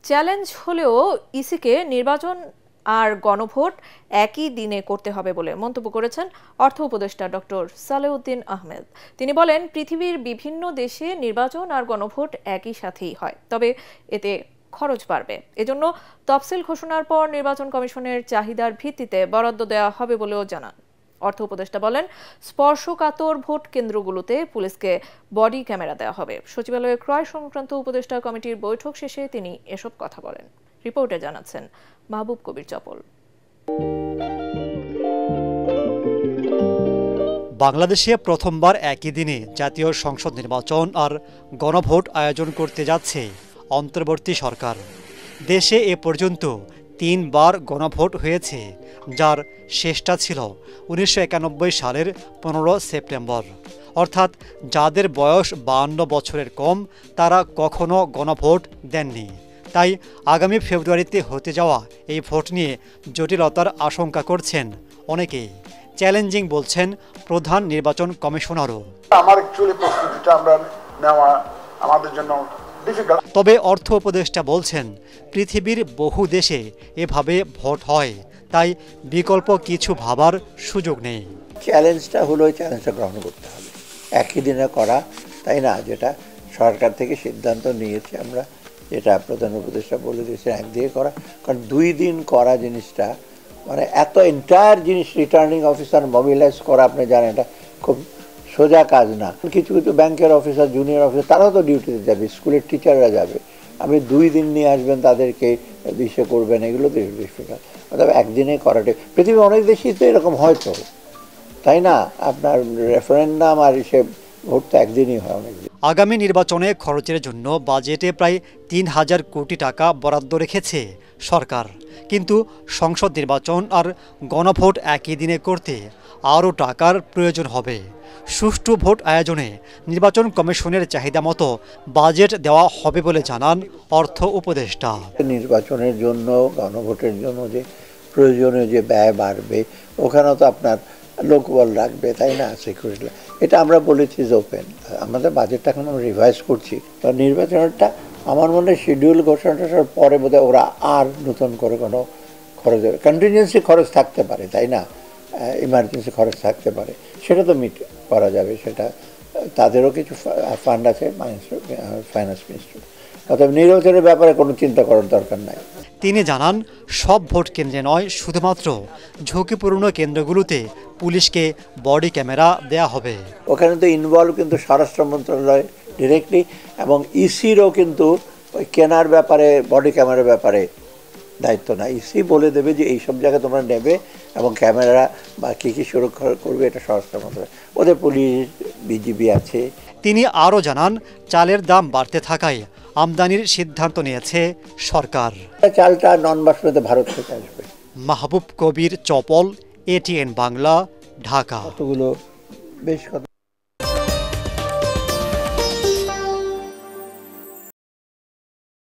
Challenge হলেও ইসিকে নির্বাচন আর গণভোট একই দিনে করতে হবে বলে মন্তব্য করেছেন অর্থ উপদেষ্টা ডক্টর সালেউদ্দিন আহমেদ। তিনি বলেন, পৃথিবীর বিভিন্ন দেশে নির্বাচন আর গণভোট একই সাথেই হয়, তবে এতে খরচ বাড়বে। এজন্য তফসিল ঘোষণার পর নির্বাচন কমিশনের চাহিদার ভিত্তিতে বরাদ্দ দেওয়া হবে বলেও জানান। অর্থ উপদেষ্টা বলেন, স্পর্শকাতর ভোট কেন্দ্রগুলোতে পুলিশকে বডি ক্যামেরা দেওয়া হবে। সচিবালয়ে ক্রয় সংক্রান্ত উপদেষ্টা কমিটির বৈঠক শেষে তিনি এসব কথা বলেন। রিপোর্টে জানাচ্ছেন মাহবুব কবির চপল। বাংলাদেশে প্রথমবার একই দিনে জাতীয় সংসদ নির্বাচন আর গণভোট আয়োজন করতে যাচ্ছে অন্তর্বর্তী সরকার। দেশে এ পর্যন্ত 3 বার গণভোট হয়েছে, যার শেষটা ছিল 1991 সালের 15 সেপ্টেম্বর। অর্থাৎ যাদের বয়স 52 বছরের কম তারা কখনো গণভোট দেননি। তাই আগামী ফেব্রুয়ারিতে হতে যাওয়া এই ভোট নিয়ে জটিলতার আশঙ্কা করছেন অনেকেই। চ্যালেঞ্জিং বলছেন প্রধান নির্বাচন কমিশনারও। আমার অ্যাকচুয়ালি প্রস্তুতিটা আমরা নেওয়া আমাদের জন্য ডিফিকাল্ট। তবে অর্থ উপদেষ্টা বলছেন, পৃথিবীর বহু দেশে এভাবে ভোট হয়, তাই বিকল্প কিছু ভাবার সুযোগ নেই। চ্যালেঞ্জটা হলো ওই চ্যালেঞ্জটা গ্রহণ করতে হবে, একই দিনে করা, তাই না? যেটা সরকার থেকে সিদ্ধান্ত নিয়েছে, আমরা যেটা প্রধান উপদেষ্টা বলে দিয়েছে একদিকে করা, কারণ 2 দিন করা জিনিসটা মানে এত এন্টায়ার জিনিস রিটার্নিং অফিসার মোবিলাইজ করা, আপনি জানেন এটা খুব সোজা কাজ না। কিছু কিছু ব্যাংকের অফিসার, জুনিয়র অফিসার, তারাও তো ডিউটিতে যাবে, স্কুলের টিচাররা যাবে, আপনি 2 দিন নিয়ে আসবেন, তাদেরকে দিশে করবেন, এগুলো তো ডিফিকাল্ট। অর্থাৎ একদিনে করাটা পৃথিবীর অনেক দেশেই তো এরকম হয়তো, তাই না? আপনার রেফারেন্ডাম আর হিসেব ভোট তো একদিনই হয় অনেক দিন। আগামী নির্বাচনে খরচের জন্য বাজেটে প্রায় 3000 কোটি টাকা বরাদ্দ রেখেছে সরকার, কিন্তু সংসদ নির্বাচন আর গণভোট একই দিনে করতে আরও টাকার প্রয়োজন হবে। সুষ্ঠু ভোট আয়োজনে নির্বাচন কমিশনের চাহিদা মতো বাজেট দেওয়া হবে বলে জানান অর্থ উপদেষ্টা। নির্বাচনের জন্য, গণভোটের জন্য যে প্রয়োজনীয় যে ব্যয় বাড়বে, ওখানেও তো আপনার লোকবল রাখবে, তাই না? সিকিউরিটি, এটা আমরা বলেছি যে ওপেন। আমাদের বাজেটটা এখন আমরা রিভাইজ করছি। নির্বাচনটা আমার মনে হয় শিডিউল ঘোষণাটার পরে বোধহয় ওরা আর নতুন করে কোনো খরচ, কন্টিনজেন্সি খরচ থাকতে পারে, তাই না? ইমার্জেন্সি খরচ থাকতে পারে, সেটা তো মিট করা যাবে, সেটা তাদেরও কিছু ফান্ড আছে ফাইন্যান্স মিনিস্ট্রি। অর্থাৎ নির্বাচনের ব্যাপারে কোনো চিন্তা করার দরকার নাই। তিনি জানান, সব ভোট কেন্দ্রে নয়, শুধুমাত্র ঝুঁকিপূর্ণ কেন্দ্রগুলোতে পুলিশকে বডি ক্যামেরা দেয়া হবে। ওখানে তো ইনভলভ কিন্তু স্বরাষ্ট্র মন্ত্রণালয় ডিরেক্টলি, এবং ইসিরও কিন্তু ওই কেনার ব্যাপারে, বডি ক্যামেরার ব্যাপারে দায়িত্ব না। ইসি বলে দেবে যে এইসব জায়গায় তোমরা নেবে, এবং ক্যামেরা বা কী কী সুরক্ষা করবে এটা স্বরাষ্ট্র মন্ত্রণালয়, ওদের পুলিশ, বিজিবি আছে। তিনি আরও জানান, চালের দাম বাড়তে থাকায় আমদানির সিদ্ধান্ত নিয়েছে সরকার। চালটা নন বাসমতি ভারত থেকে আসবে। মাহবুব কবির চপল, ATN বাংলা, ঢাকা। কতগুলো বেশ কত